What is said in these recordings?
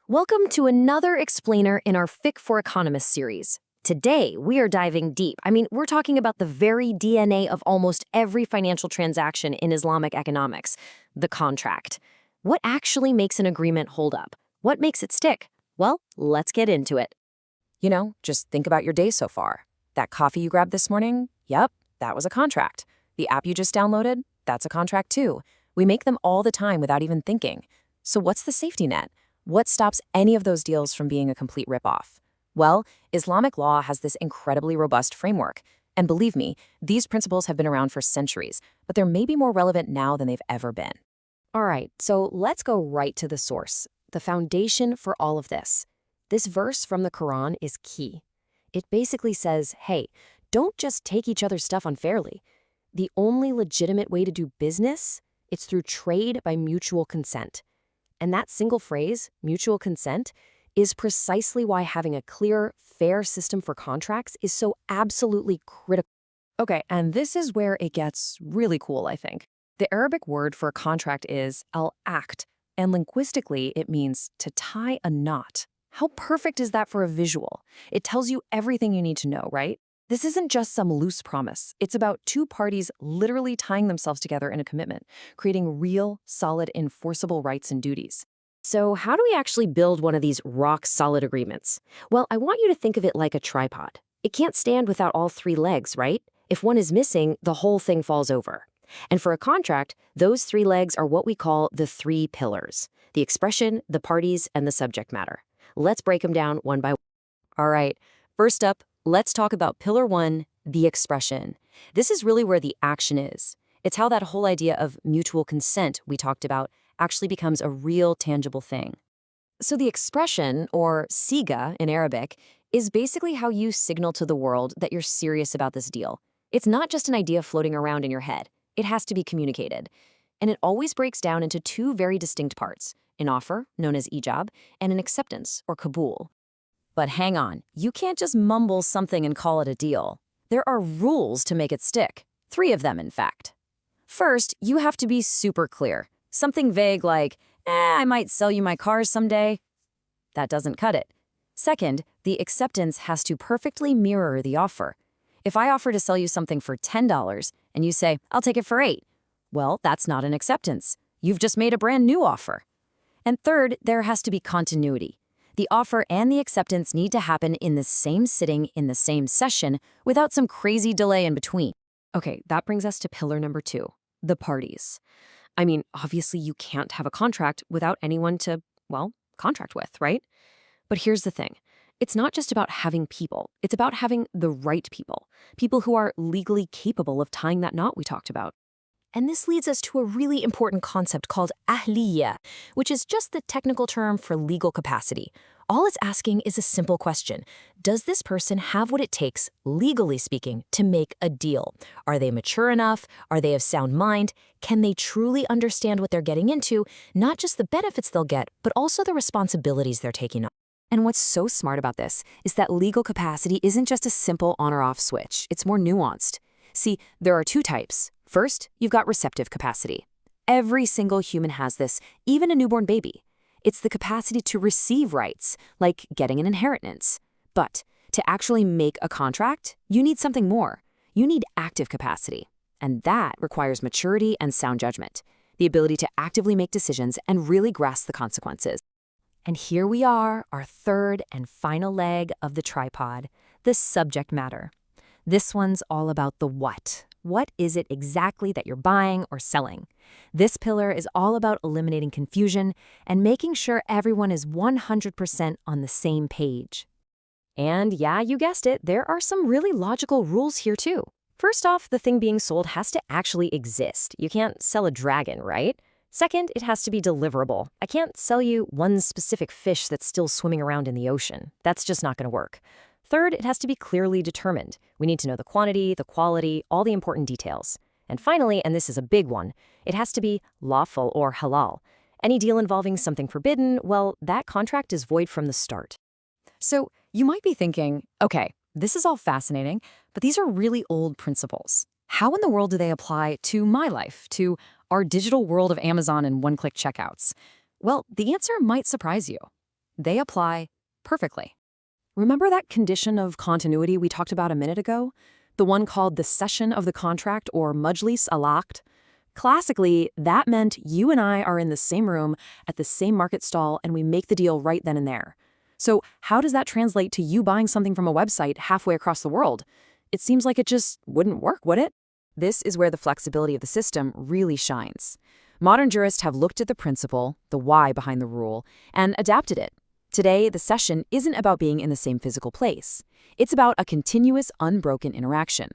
Welcome to another explainer in our Fiqh for Economists series. Today, we are diving deep. We're talking about the very DNA of almost every financial transaction in Islamic economics, the contract. What actually makes an agreement hold up? What makes it stick? Well, let's get into it. Just think about your day so far. That coffee you grabbed this morning? Yep, that was a contract. The app you just downloaded? That's a contract too. We make them all the time without even thinking. So what's the safety net? What stops any of those deals from being a complete ripoff? Well, Islamic law has this incredibly robust framework. And believe me, these principles have been around for centuries, but they're maybe more relevant now than they've ever been. All right, so let's go right to the source, the foundation for all of this. This verse from the Quran is key. It basically says, hey, don't just take each other's stuff unfairly. The only legitimate way to do business, it's through trade by mutual consent. And that single phrase, mutual consent, is precisely why having a clear, fair system for contracts is so absolutely critical. Okay, and this is where it gets really cool, I think. The Arabic word for a contract is al-Aqd, and linguistically it means to tie a knot. How perfect is that for a visual? It tells you everything you need to know, right? This isn't just some loose promise. It's about two parties literally tying themselves together in a commitment, creating real, solid, enforceable rights and duties. So how do we actually build one of these rock-solid agreements? Well, I want you to think of it like a tripod. It can't stand without all three legs, right? If one is missing, the whole thing falls over. And for a contract, those three legs are what we call the three pillars: the expression, the parties, and the subject matter. Let's break them down one by one. All right, first up, let's talk about pillar one, the expression. This is really where the action is. It's how that whole idea of mutual consent we talked about actually becomes a real tangible thing. So the expression, or Sīghah in Arabic, is basically how you signal to the world that you're serious about this deal. It's not just an idea floating around in your head. It has to be communicated. And it always breaks down into two very distinct parts: an offer, known as ijab, and an acceptance, or qabul. But hang on, you can't just mumble something and call it a deal. There are rules to make it stick. 3 of them, in fact. First, you have to be super clear. Something vague like, I might sell you my cars someday. That doesn't cut it. Second, the acceptance has to perfectly mirror the offer. If I offer to sell you something for $10 and you say, I'll take it for $8, well, that's not an acceptance. You've just made a brand new offer. And third, there has to be continuity. The offer and the acceptance need to happen in the same sitting, in the same session, without some crazy delay in between. Okay, that brings us to pillar number 2, the parties. Obviously you can't have a contract without anyone to, contract with, right? But here's the thing. It's not just about having people. It's about having the right people. People who are legally capable of tying that knot we talked about. And this leads us to a really important concept called Ahliyyah, which is just the technical term for legal capacity. All it's asking is a simple question. Does this person have what it takes, legally speaking, to make a deal? Are they mature enough? Are they of sound mind? Can they truly understand what they're getting into, not just the benefits they'll get, but also the responsibilities they're taking on? And what's so smart about this is that legal capacity isn't just a simple on or off switch. It's more nuanced. See, there are 2 types. First, you've got receptive capacity. Every single human has this, even a newborn baby. It's the capacity to receive rights, like getting an inheritance. But to actually make a contract, you need something more. You need active capacity. And that requires maturity and sound judgment, the ability to actively make decisions and really grasp the consequences. And here we are, our third and final leg of the tripod, the subject matter. This one's all about the what. What is it exactly that you're buying or selling? This pillar is all about eliminating confusion and making sure everyone is 100% on the same page. And yeah, you guessed it, there are some really logical rules here too. First off, the thing being sold has to actually exist. You can't sell a dragon, right? Second, it has to be deliverable. I can't sell you one specific fish that's still swimming around in the ocean. That's just not going to work. Third, it has to be clearly determined. We need to know the quantity, the quality, all the important details. And finally, and this is a big one, it has to be lawful or halal. Any deal involving something forbidden, well, that contract is void from the start. So you might be thinking, okay, this is all fascinating, but these are really old principles. How in the world do they apply to my life, to our digital world of Amazon and one-click checkouts? Well, the answer might surprise you. They apply perfectly. Remember that condition of continuity we talked about a minute ago? The one called the cession of the contract, or Majlis al-ʿAqd? Classically, that meant you and I are in the same room at the same market stall and we make the deal right then and there. So how does that translate to you buying something from a website halfway across the world? It seems like it just wouldn't work, would it? This is where the flexibility of the system really shines. Modern jurists have looked at the principle, the why behind the rule, and adapted it. Today, the cession isn't about being in the same physical place. It's about a continuous, unbroken interaction.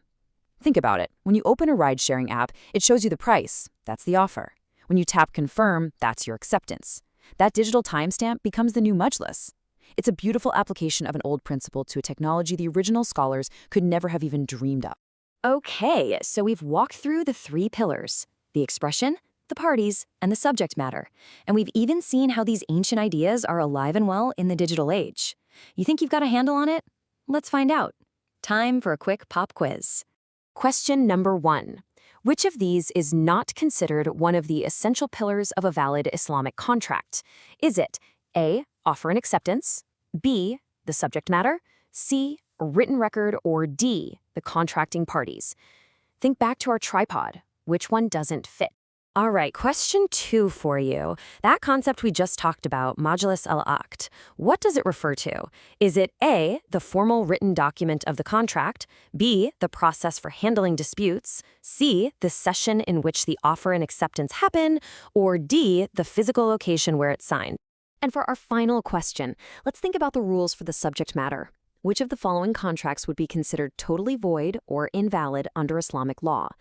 Think about it. When you open a ride-sharing app, it shows you the price. That's the offer. When you tap confirm, that's your acceptance. That digital timestamp becomes the new Majlis. It's a beautiful application of an old principle to a technology the original scholars could never have even dreamed of. Okay, so we've walked through the three pillars: the expression, the parties, and the subject matter. And we've even seen how these ancient ideas are alive and well in the digital age. You think you've got a handle on it? Let's find out. Time for a quick pop quiz. Question number 1. Which of these is not considered one of the essential pillars of a valid Islamic contract? Is it A, offer and acceptance, B, the subject matter, C, written record, or D, the contracting parties? Think back to our tripod. Which one doesn't fit? All right, question 2 for you. That concept we just talked about, Majlis al-ʿAqd, what does it refer to? Is it A, the formal written document of the contract, B, the process for handling disputes, C, the session in which the offer and acceptance happen, or D, the physical location where it's signed? And for our final question, let's think about the rules for the subject matter. Which of the following contracts would be considered totally void or invalid under Islamic law?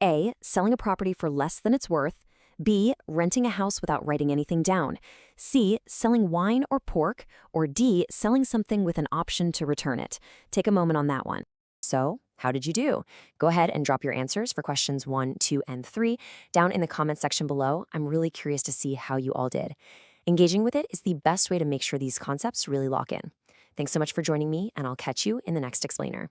A, selling a property for less than it's worth. B, renting a house without writing anything down. C, selling wine or pork. Or D, selling something with an option to return it. Take a moment on that one. So, how did you do? Go ahead and drop your answers for questions 1, 2, and 3 down in the comments section below. I'm really curious to see how you all did. Engaging with it is the best way to make sure these concepts really lock in. Thanks so much for joining me, and I'll catch you in the next explainer.